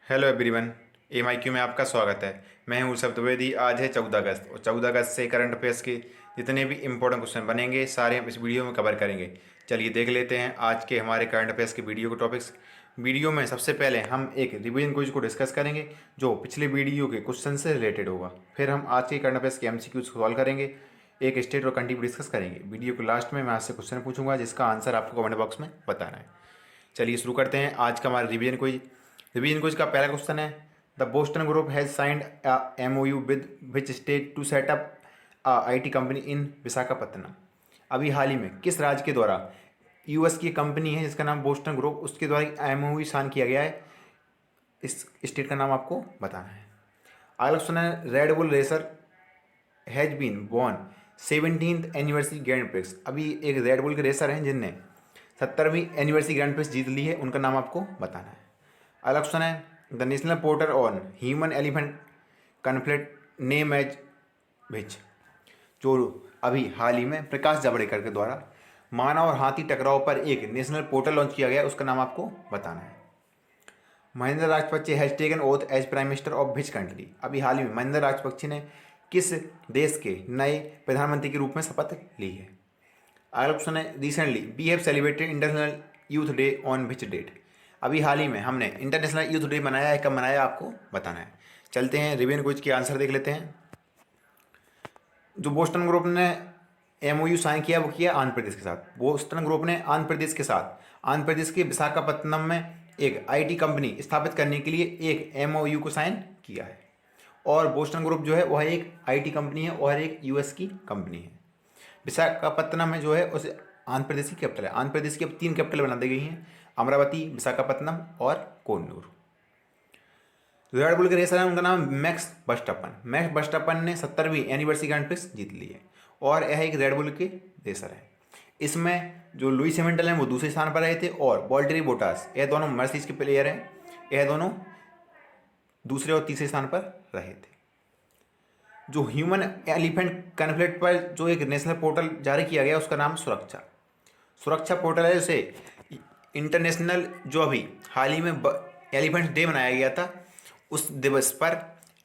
Hello everyone. MIQ में आपका स्वागत है। मैं हूँ ऋषभ द्विवेदी। आज है 14 अगस्त और 14 अगस्त से करंट अफेयर्स के जितने भी इम्पोर्टेंट क्वेश्चन बनेंगे सारे हम इस वीडियो में कवर करेंगे। चलिए देख लेते हैं आज के हमारे करंट अफेयर्स के वीडियो के टॉपिक्स। वीडियो में सबसे पहले हम एक रिवीजन क्विज को डिस्कस करेंगे जो पिछले वीडियो के क्वेश्चन से रिलेटेड होगा। फिर हम आज के करंट अफेयर्स के MCQ सॉल्व करेंगे। एक स्टेट और कंट्री डिस्कस करेंगे। वीडियो के लास्ट में मैं आपसे क्वेश्चन पूछूंगा जिसका आंसर आपको कमेंट बॉक्स में बताना है। चलिए शुरू करते हैं आज का हमारा रिवीजन क्विज। रिवीजन क्विज का पहला क्वेश्चन है, the Boston group has signed MOU with which state to set up IT company in Visakhapatnam. अभी हाल ही में किस राज्य के द्वारा US की कंपनी है जिसका नाम बोस्टन ग्रुप, उसके द्वारा MOU साइन किया गया है। इस स्टेट का नाम आपको बताना है। अगला क्वेश्चन है, Red Bull racer has been born 17th anniversary grand prix. अभी एक रेड बुल के रेसर हैं जिनने 70वीं एनिवर्सरी ग्रैंड प्रिक्स जीत ली है, उनका नाम आपको बताना है। अगला क्वेश्चन है, the national portal on human elephant conflict name as which. जो अभी हाल ही में प्रकाश जावड़ेकर के द्वारा मानव और हाथी टकराव पर एक नेशनल पोर्टल लॉन्च किया गया, उसका नाम आपको बताना है। Mahinda Rajapaksa has taken oath as prime minister of which country. अभी हाल ही में महिंद्रा राजपक्षे ने किस देश के नए प्रधानमंत्री के रूप में शपथ ली है। अगला क्वेश्चन है, recently we have celebrated international youth day on which date. अभी हाल ही में हमने इंटरनेशनल यूथ डे मनाया है, कब मनाया आपको बताना है। चलते हैं रिवीजन क्विज के आंसर देख लेते हैं। जो बोस्टन ग्रुप ने MOU साइन किया वो किया आंध्र प्रदेश के साथ। बोस्टन ग्रुप ने आंध्र प्रदेश के साथ आंध्र प्रदेश के विशाखापत्तनम में एक IT कंपनी स्थापित करने के लिए एक MOU को साइन किया है। और बोस्टन ग्रुप जो है वह एक IT कंपनी है और एक US की कंपनी है। विशाखापत्तनम में जो है उसे आंध्र प्रदेश की कैपिटल है। आंध्र प्रदेश की अब 3 कैपिटल बना दी गई हैं, अमरावती, विशाखापत्तनम और कोन्नूर। रेड बुल के रेसर है उनका नाम मैक्स वर्स्टैपन। मैक्स वर्स्टैपन ने 70वीं एनिवर्सरी ग्रैंड प्रिक्स जीत ली है और यह एक रेड बुल के रेसर है। इसमें जो लुइस हैमिल्टन है वो दूसरे स्थान पर रहे थे और वॉल्टेरी बोटास, यह दोनों मर्सिडीज के प्लेयर हैं, यह दोनों दूसरे और तीसरे स्थान पर रहे थे। जो ह्यूमन एलिफेंट कन्फ्लिक्ट पर जो एक नेशनल पोर्टल जारी किया गया उसका नाम सुरक्षा पोर्टल है। उसे इंटरनेशनल जो अभी हाल ही में एलिफेंट डे मनाया गया था उस दिवस पर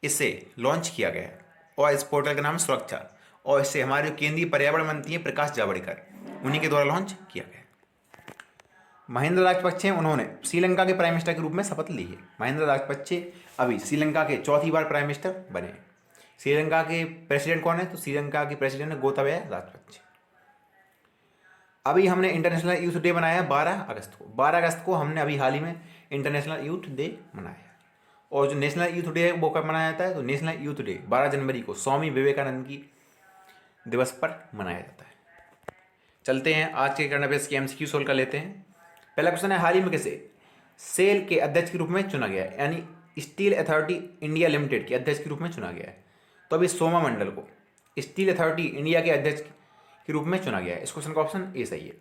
इसे लॉन्च किया गया है और इस पोर्टल का नाम सुरक्षा, और इसे हमारे जो केंद्रीय पर्यावरण मंत्री हैं प्रकाश जावड़ेकर, उन्हीं के द्वारा लॉन्च किया गया। महिंद्रा राजपक्षे हैं, उन्होंने श्रीलंका के प्राइम मिनिस्टर के रूप में शपथ ली है। महिंद्रा राजपक्षे अभी श्रीलंका के चौथी बार प्राइम मिनिस्टर बने। श्रीलंका के प्रेसिडेंट कौन है? तो श्रीलंका के प्रेसिडेंट है गोताबाया राजपक्षे। अभी हमने इंटरनेशनल यूथ डे मनाया 12 अगस्त को। 12 अगस्त को हमने अभी हाल ही में इंटरनेशनल यूथ डे मनाया। और जो नेशनल यूथ डे है वो कब मनाया जाता है? तो नेशनल यूथ डे 12 जनवरी को स्वामी विवेकानंद की दिवस पर मनाया जाता है। चलते हैं आज के करंट अफेयर्स की MCQ सोल्व कर लेते हैं। पहला क्वेश्चन है, हाल ही में किसे सेल के अध्यक्ष के रूप में चुना गया है, यानी स्टील अथॉरिटी इंडिया लिमिटेड के अध्यक्ष के रूप में चुना गया है? तो अभी सोमा मंडल को स्टील अथॉरिटी इंडिया के अध्यक्ष के रूप में चुना गया है। इस क्वेश्चन का ऑप्शन ए सही है।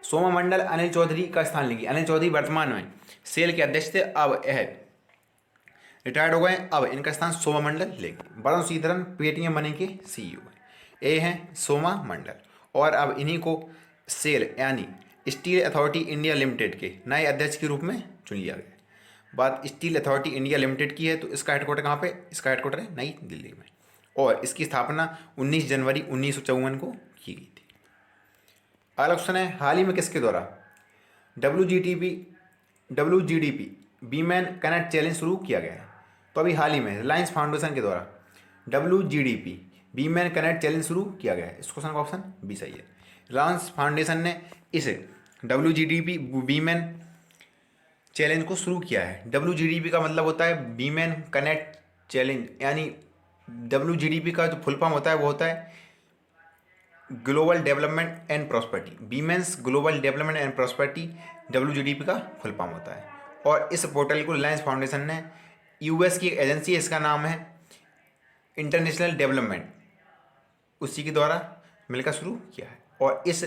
सोमा मंडल अनिल चौधरी का स्थान लेंगे। अनिल चौधरी वर्तमान में सेल के अध्यक्ष थे, अब यह रिटायर्ड हो गए, अब इनका स्थान सोमा मंडल लेंगे। वरुण श्रीधरन पेटीएम मनी के CEO हैं। ये हैं सोमा मंडल और अब इन्हीं को सेल यानी स्टील अथॉरिटी इंडिया लिमिटेड के नए अध्यक्ष के रूप में चुन लिया गया। बात स्टील अथॉरिटी इंडिया लिमिटेड की है तो इसका हेडक्वार्टर कहाँ पे? इसका हेडक्वार्टर है नई दिल्ली में और इसकी स्थापना 19 जनवरी 1954 को की गई थी। अगला क्वेश्चन है, हाल ही में किसके द्वारा WGDP वीमेन कनेक्ट चैलेंज शुरू किया गया है? तो अभी हाल ही में रिलायंस फाउंडेशन के द्वारा WGDP वीमेन कनेक्ट चैलेंज शुरू किया गया है। इस क्वेश्चन का ऑप्शन बी सही है। रिलायंस फाउंडेशन ने इस WGDP वीमेन चैलेंज को शुरू किया है। WGDP का मतलब होता है वीमेन कनेक्ट चैलेंज, यानी WGDP का जो फुल फॉर्म होता है वो होता है global development and prosperity. Women's global development and prosperity WGDP का फुल फॉर्म होता है। और इस पोर्टल को रिलायंस फाउंडेशन ने US की एक एजेंसी है, इसका नाम है इंटरनेशनल डेवलपमेंट, उसी के द्वारा मिलकर शुरू किया है और इस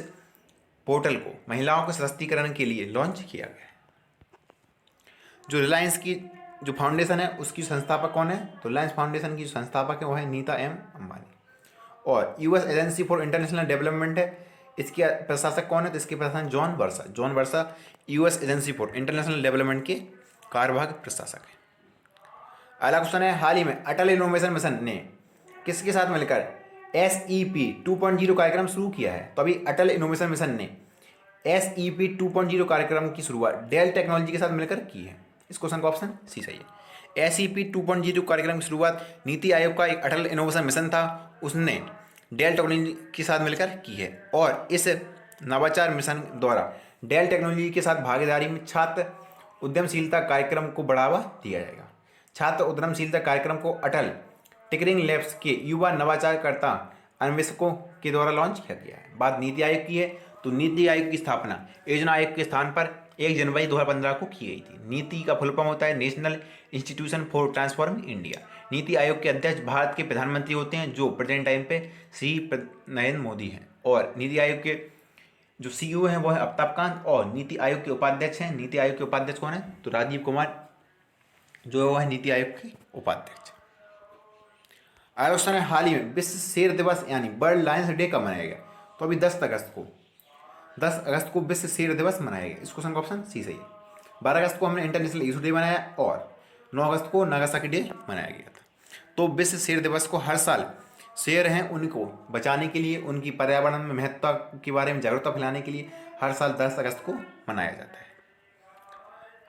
पोर्टल को महिलाओं के सशक्तिकरण के लिए लॉन्च किया गया है। जो रिलायंस की जो फाउंडेशन है उसकी संस्थापक कौन है? तो रिलायंस फाउंडेशन की जो संस्थापक है वो है नीता M अंबानी। और US agency for international development है, इसके प्रशासक कौन है? तो इसके प्रशासक John versa US agency for international development के कार्यवाहक प्रशासक है। अगला क्वेश्चन है, हाल ही में अटल इनोवेशन मिशन ने किसके साथ मिलकर SEP 2.0 कार्यक्रम शुरू किया है? तो अभी अटल इनोवेशन मिशन ने SEP 2.0 कार्यक्रम की शुरुआत डेल टेक्नोलॉजी के साथ मिलकर की है। इस क्वेश्चन का ऑप्शन सी सही है। SEP 2.0 कार्यक्रम की शुरुआत नीति आयोग का एक अटल इनोवेशन मिशन था, उसने डेल टेक्नोलॉजी के साथ मिलकर की है। और इस नवाचार मिशन द्वारा डेल टेक्नोलॉजी के साथ भागीदारी में छात्र उद्यमशीलता कार्यक्रम को बढ़ावा दिया जाएगा। छात्र उद्यमशीलता कार्यक्रम को अटल टिकरिंग लैब्स के युवा नवाचारकर्ता अन्वेषकों के द्वारा लॉन्च किया गया है। बात नीति आयोग की है, तो नीति आयोग की स्थापना योजना आयोग के स्थान पर 1 जनवरी 2015 को की गई थी। नीति का फुल फॉर्म होता है national institution for transforming India. NITI Aayog के अध्यक्ष भारत के प्रधानमंत्री होते हैं, जो प्रेजेंट टाइम पे श्री नरेंद्र मोदी हैं। और नीति आयोग के जो CEO हैं वो है अमिताभ कांत, और नीति आयोग के उपाध्यक्ष हैं, नीति आयोग के उपाध्यक्ष कौन है? तो राजीव कुमार, जो है वो है नीति आयोग के उपाध्यक्ष। अगला क्वेश्चन है, हाल ही में विश्व शेर दिवस यानी बर्ड लायंस डे कब मनाया गया? तो अभी 10 अगस्त को विश्व शेर दिवस मनाया गया। इस क्वेश्चन का ऑप्शन सी सही है। 12 अगस्त को हमने इंटरनेशनल इशू डे मनाया और 9 अगस्त को नागासाकी डे मनाया गया था। तो विश्व शेर दिवस को हर साल शेर हैं उनको बचाने के लिए, उनकी पर्यावरण में महत्ता के बारे में जागरूकता फैलाने के लिए हर साल 10 अगस्त को मनाया जाता है।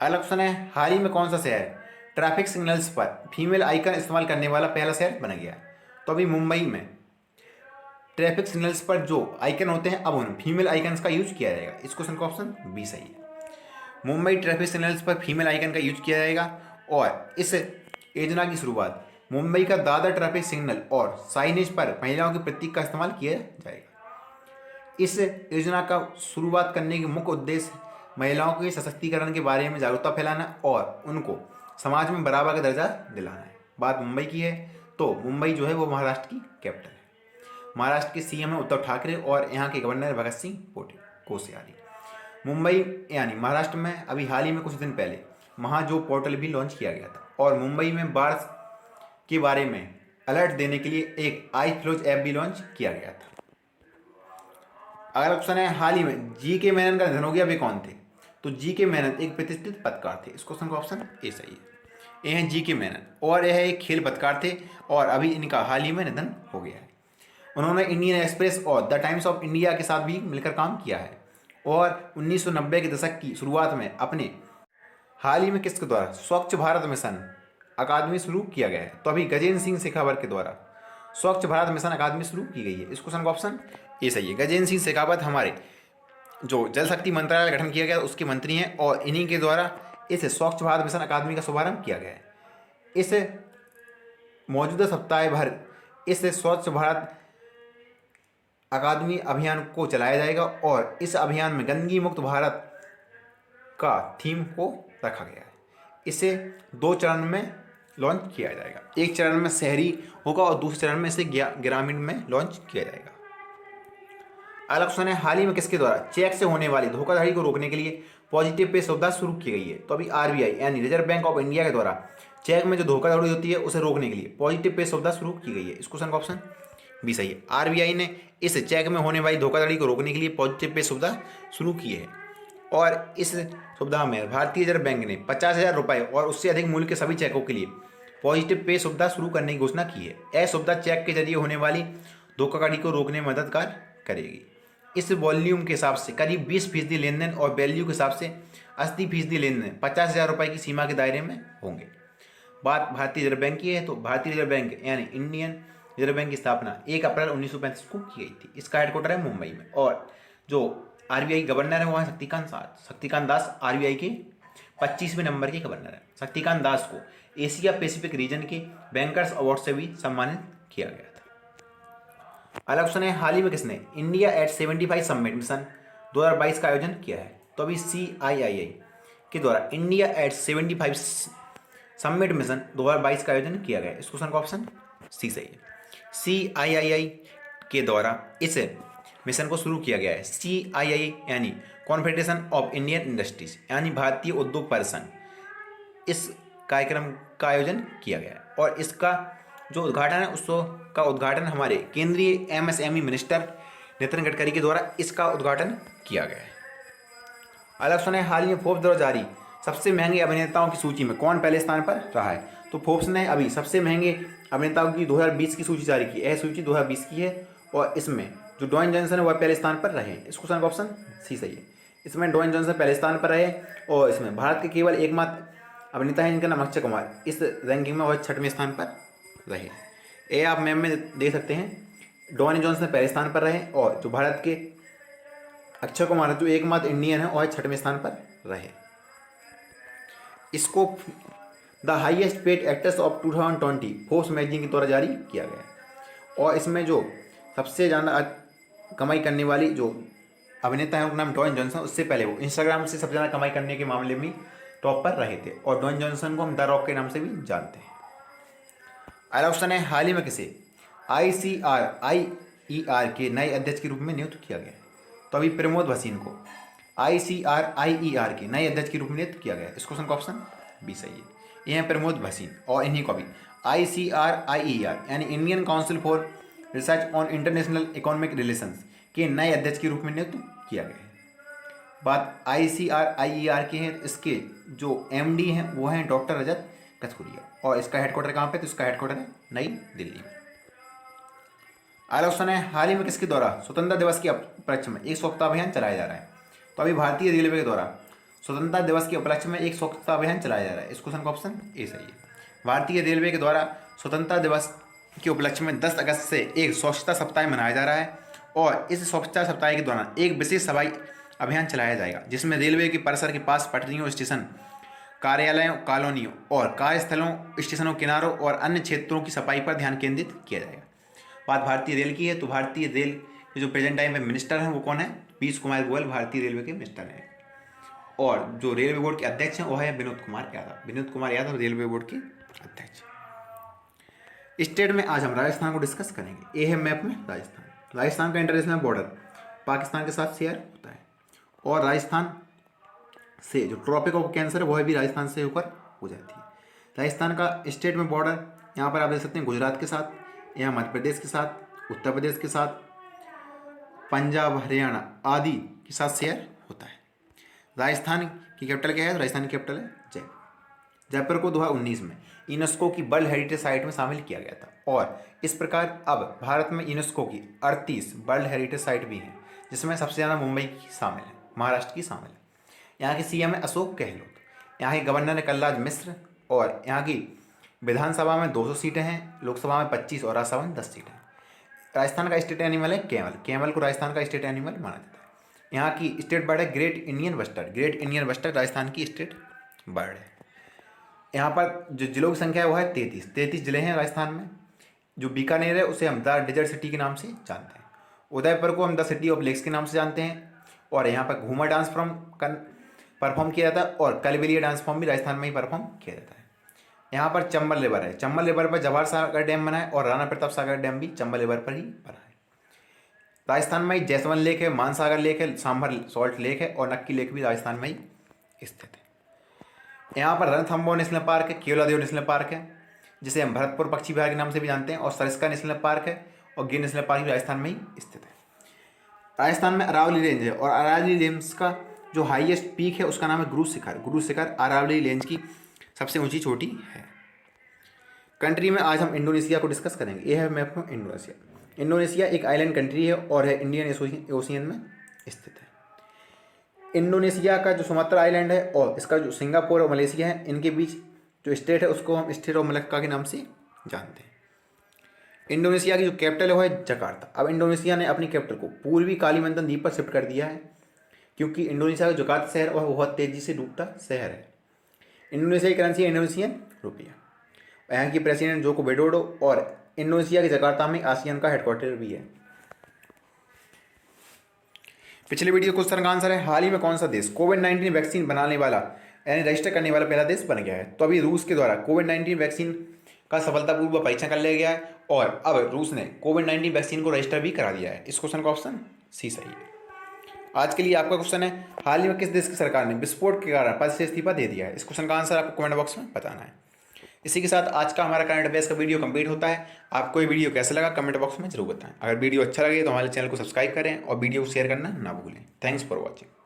अगला क्वेश्चन है, हाल ही में कौन सा शहर ट्रैफिक सिग्नल्स पर फीमेल आइकन इस्तेमाल करने वाला पहला शहर बन गया? तो अभी मुंबई में ट्रैफिक सिग्नल्स पर जो आइकन होते हैं अब उन फीमेल आइकन्स का यूज किया जाएगा। इस क्वेश्चन का ऑप्शन बी सही है। मुंबई ट्रैफिक सिग्नल्स पर फीमेल आइकन का यूज किया जाएगा और इस योजना की शुरुआत मुंबई का दादर ट्रैफिक सिग्नल और साइनेज पर महिलाओं के प्रतीक का इस्तेमाल किया जाएगा। इस योजना का शुरुआत करने के मुख्य उद्देश्य महिलाओं के सशक्तिकरण के बारे में जागरूकता फैलाना और उनको समाज में बराबर का दर्जा दिलाना है। बात मुंबई की है, तो मुंबई जो है वो महाराष्ट्र की कैपिटल है। महाराष्ट्र के CM है उद्धव ठाकरे और यहाँ के गवर्नर भगत सिंह कोश्यारी। मुंबई यानी महाराष्ट्र में अभी हाल ही में कुछ दिन पहले महाजो पोर्टल भी लॉन्च किया गया था और मुंबई में बाढ़ के बारे में अलर्ट देने के लिए एक आई फ्लोज ऐप भी लॉन्च किया गया था। अगला क्वेश्चन है, हाल ही में GK मेनन का निधन हो गया, वे कौन थे? तो GK मेनन एक प्रतिष्ठित पत्रकार थे। इस क्वेश्चन का ऑप्शन ए सही है। ये हैं GK मेनन और यह एक खेल पत्रकार थे और अभी इनका हाल ही में निधन हो गया है। उन्होंने इंडियन एक्सप्रेस और द टाइम्स ऑफ इंडिया के साथ भी मिलकर काम किया है और 1990 के दशक की शुरुआत में अपने हाल ही में किसके द्वारा स्वच्छ भारत मिशन अकादमी शुरू किया गया है? तो अभी गजेंद्र सिंह शेखावत के द्वारा स्वच्छ भारत मिशन अकादमी शुरू की गई है। इस क्वेश्चन का ऑप्शन ए सही है। गजेंद्र सिंह शेखावत हमारे जो जल शक्ति मंत्रालय गठन किया गया उसके मंत्री हैं और इन्हीं के द्वारा इस स्वच्छ भारत मिशन अकादमी का शुभारंभ किया गया है। इस मौजूदा सप्ताह भर इस स्वच्छ भारत अकादमी अभियान को चलाया जाएगा और इस अभियान में गंदगी मुक्त भारत का थीम को रखा गया है। इसे 2 चरण में लॉन्च किया जाएगा। एक चरण में शहरी होगा और दूसरे चरण में इसे ग्रामीण में लॉन्च किया जाएगा। अगला क्वेश्चन है, हाल ही में किसके द्वारा चेक से होने वाली धोखाधड़ी को रोकने के लिए पॉजिटिव पे सुविधा शुरू की गई है? तो अभी RBI यानी रिजर्व बैंक ऑफ इंडिया के द्वारा चेक में जो धोखाधड़ी होती है उसे रोकने के लिए पॉजिटिव पे सुविधा शुरू की गई है। इस क्वेश्चन का ऑप्शन भी सही है। RBI ने इस चेक में होने वाली धोखाधड़ी को रोकने के लिए पॉजिटिव पे सुविधा शुरू की है और इस सुविधा में भारतीय रिजर्व बैंक ने 50,000 रुपये और उससे अधिक मूल्य के सभी चेकों के लिए पॉजिटिव पे सुविधा शुरू करने की घोषणा की है। यह सुविधा चेक के जरिए होने वाली धोखाधड़ी को रोकने में मददगार करेगी। इस वॉल्यूम के हिसाब से करीब 20% लेनदेन और वैल्यू के हिसाब से 80% लेनदेन 50,000 रुपये की सीमा के दायरे में होंगे। बात भारतीय रिजर्व बैंक की है, तो भारतीय रिजर्व बैंक यानी इंडियन रिजर्व बैंक की स्थापना 1 अप्रैल 1935 को की गई थी। इसका हेडक्वार्टर है मुंबई में और जो RBI गवर्नर है वो है शक्तिकांत दास RBI के 25वें नंबर के गवर्नर है। शक्तिकांत दास को एशिया पैसिफिक रीजन के बैंकर्स अवार्ड से भी सम्मानित किया गया था। अगला क्वेश्चन है, हाल ही में किसने इंडिया एट 75 समिट मिशन 2022 का आयोजन किया है? तो अभी CIII के द्वारा इंडिया एट 75 समिट मिशन 2022 का आयोजन किया गया है। इस क्वेश्चन का ऑप्शन सी सही है। CIII के द्वारा इस मिशन को शुरू किया गया है। CIII यानी कॉन्फेडरेशन ऑफ इंडियन इंडस्ट्रीज यानी भारतीय उद्योग परिसंघ, इस कार्यक्रम का आयोजन किया गया है और इसका जो उद्घाटन है उसका उद्घाटन हमारे केंद्रीय MSME मिनिस्टर नितिन गडकरी के द्वारा इसका उद्घाटन किया गया है। अगला क्वेश्चन है, हाल ही में फोर्ब्स द्वारा जारी सबसे महंगे अभिनेताओं की सूची में कौन पहले स्थान पर रहा है? तो फोर्ब्स ने अभी सबसे महंगे अभिनेताओं की 2020 की सूची जारी की। यह सूची 2020 की है और इसमें जो ड्वेन जॉनसन है वह पहले स्थान पर रहे। इस क्वेश्चन का ऑप्शन सी सही है। इसमें ड्वेन जॉनसन पहले स्थान पर रहे और इसमें भारत के केवल एकमात्र अभिनेता है जिनका नाम अक्षय कुमार, इस रैंकिंग में वह 6वें स्थान पर रहे। ये आप मैम में देख सकते हैं। ड्वेन जॉनसन पहले स्थान पर रहे और जो भारत के अक्षय कुमार है जो एकमात्र इंडियन है वह 6वें स्थान पर रहे। इसको the highest paid actors of 2020 Forbes magazine के द्वारा जारी किया गया और इसमें जो सबसे ज़्यादा कमाई करने वाली जो अभिनेता है उनका नाम ड्वेन जॉनसन। उससे पहले वो इंस्टाग्राम से सबसे ज़्यादा कमाई करने के मामले में टॉप पर रहे थे और ड्वेन जॉनसन को हम द रॉक के नाम से भी जानते हैं। अगला ऑप्शन है हाल ही में किसे ICRIER के नए अध्यक्ष के रूप में नियुक्त किया गया? तो अभी प्रमोद भसीन को ICRIER के नए अध्यक्ष के रूप में नियुक्त किया गया। इस क्वेश्चन का ऑप्शन बी सही है। ये हैं प्रमोद भसीन और इन्हीं को अभी ICRIER यानी Indian council for research on international economic relations के नए अध्यक्ष के रूप में नियुक्त किया गया है। बात ICRIER की है। इसके जो MD हैं वो हैं डॉक्टर रजत कथुरिया और इसका हेडक्वार्टर कहाँ पे? तो इसका हेडक्वार्टर है नई दिल्ली में। अगला ऑप्शन है हाल ही में किसके द्वारा स्वतंत्रता दिवस के उपलक्ष्य में एक स्वच्छता अभियान चलाया जा रहा है? तो अभी भारतीय रेलवे के द्वारा स्वतंत्रता दिवस के उपलक्ष्य में एक स्वच्छता अभियान चलाया जा रहा है। इस क्वेश्चन का ऑप्शन ए सही है। भारतीय रेलवे के द्वारा स्वतंत्रता दिवस के उपलक्ष्य में 10 अगस्त से एक स्वच्छता सप्ताह मनाया जा रहा है और इस स्वच्छता सप्ताह के दौरान एक विशेष सफाई अभियान चलाया जाएगा जिसमें रेलवे के परिसर के पास पटरियों, स्टेशन, कार्यालयों, कॉलोनियों और कार्यस्थलों, स्टेशनों, किनारों और अन्य क्षेत्रों की सफाई पर ध्यान केंद्रित किया जाएगा। बात भारतीय रेल की है तो भारतीय रेल के जो प्रेजेंट टाइम में मिनिस्टर हैं वो कौन है? पीयूष कुमार गोयल भारतीय रेलवे के मिनिस्टर हैं और जो रेलवे बोर्ड के अध्यक्ष हैं वो है विनोद कुमार यादव। विनोद कुमार यादव रेलवे बोर्ड के अध्यक्ष। स्टेट में आज हम राजस्थान को डिस्कस करेंगे। ये है मैप में राजस्थान। राजस्थान का इंटरनेशनल बॉर्डर पाकिस्तान के साथ शेयर होता है और राजस्थान से जो ट्रॉपिक ऑफ कैंसर वो है भी राजस्थान से होकर हो जाती है। राजस्थान का स्टेट में बॉर्डर यहाँ पर आप देख सकते हैं गुजरात के साथ, यहाँ मध्य प्रदेश के साथ, उत्तर प्रदेश के साथ, पंजाब, हरियाणा आदि के साथ शेयर होता है। राजस्थान की कैपिटल क्या है? तो राजस्थान की कैपिटल है जयपुर। जयपुर को 2019 में यूनेस्को की वर्ल्ड हेरिटेज साइट में शामिल किया गया था और इस प्रकार अब भारत में यूनेस्को की 38 वर्ल्ड हेरिटेज साइट भी हैं जिसमें सबसे ज़्यादा मुंबई की शामिल है, महाराष्ट्र की शामिल है। यहाँ के CM है अशोक गहलोत, यहाँ के गवर्नर है कलराज मिश्र और यहाँ की विधानसभा में 200 सीटें हैं, लोकसभा में 25 और राज्यसभा में 10 सीटें हैं। राजस्थान का स्टेट एनिमल है कैमल। कैमल को राजस्थान का स्टेट एनिमल माना जाता है। यहाँ की स्टेट बर्ड है great Indian bustard. Great Indian bustard Rajasthan की स्टेट बर्ड है। यहाँ पर जो जिलों की संख्या है वो है 33 जिले हैं राजस्थान में। जो बीकानेर है उसे हम द डेजर्ट सिटी के नाम से जानते हैं। उदयपुर को हम द सिटी ऑफ लेक्स के नाम से जानते हैं और यहाँ पर घूमर डांस परफॉर्म किया जाता है और कलबेलिया डांस फॉर्म भी राजस्थान में ही परफॉर्म किया जाता है। यहाँ पर चंबल रिवर है। चंबल रिवर पर जवाहर सागर डैम बना है और राणा प्रताप सागर डैम भी चंबल रिवर पर ही बना है। राजस्थान में जैसवन लेक है, मानसागर लेक है, सांभर सॉल्ट लेक है और नक्की लेक भी राजस्थान में ही स्थित है। यहाँ पर रणथंबोर नेशनल पार्क है, केवलादेव नेशनल पार्क है जिसे हम भरतपुर पक्षी विहार के नाम से भी जानते हैं और सरिस्का नेशनल पार्क है और गिर नेशनल पार्क भी राजस्थान में ही स्थित है। राजस्थान में अरावली रेंज है और अरावली रेंज का जो हाईएस्ट पीक है उसका नाम है गुरु शिखर। गुरु शिखर अरावली रेंज की सबसे ऊंची चोटी है। कंट्री में आज हम इंडोनेशिया को डिस्कस करेंगे। यह है मैप में इंडोनेशिया। इंडोनेशिया एक आइलैंड कंट्री है और है इंडियन ओशियन में स्थित है। इंडोनेशिया का जो सुमात्रा आइलैंड है और इसका जो सिंगापुर और मलेशिया है इनके बीच जो स्टेट है उसको हम स्टेट ऑफ मलक्का के नाम से जानते हैं। इंडोनेशिया की जो कैपिटल है वो है जकार्ता। अब इंडोनेशिया ने अपनी कैपिटल को पूर्वी कालीमंडन द्वीप पर शिफ्ट कर दिया है क्योंकि इंडोनेशिया का जकार्ता शहर वह बहुत तेज़ी से डूबता शहर है। इंडोनेशिया की करेंसी है इंडोनेशियन रुपया। यहाँ की प्रेसिडेंट जोको विडोडो और इंडोनेशिया के जकार्ता में आसियान का हेडक्वार्टर भी है। पिछले वीडियो क्वेश्चन का आंसर है हाल ही में कौन सा देश कोविड-19 वैक्सीन बनाने वाला यानी रजिस्टर करने वाला पहला देश बन गया है? तो अभी रूस के द्वारा कोविड-19 वैक्सीन का सफलतापूर्वक परीक्षण कर लिया गया है और अब रूस ने कोविड-19 वैक्सीन को रजिस्टर भी करा दिया है। इस क्वेश्चन का ऑप्शन सी सही है। आज के लिए आपका क्वेश्चन है हाल ही में किस देश की सरकार ने विस्फोट के कारण पद से इस्तीफा दे दिया है? इस क्वेश्चन का आंसर आपको कमेंट बॉक्स में बताना है। इसी के साथ आज का हमारा करंट अफेयर्स का वीडियो कंप्लीट होता है। आपको ये वीडियो कैसा लगा कमेंट बॉक्स में जरूर बताएं। अगर वीडियो अच्छा लगे तो हमारे चैनल को सब्सक्राइब करें और वीडियो को शेयर करना ना भूलें। Thanks for watching.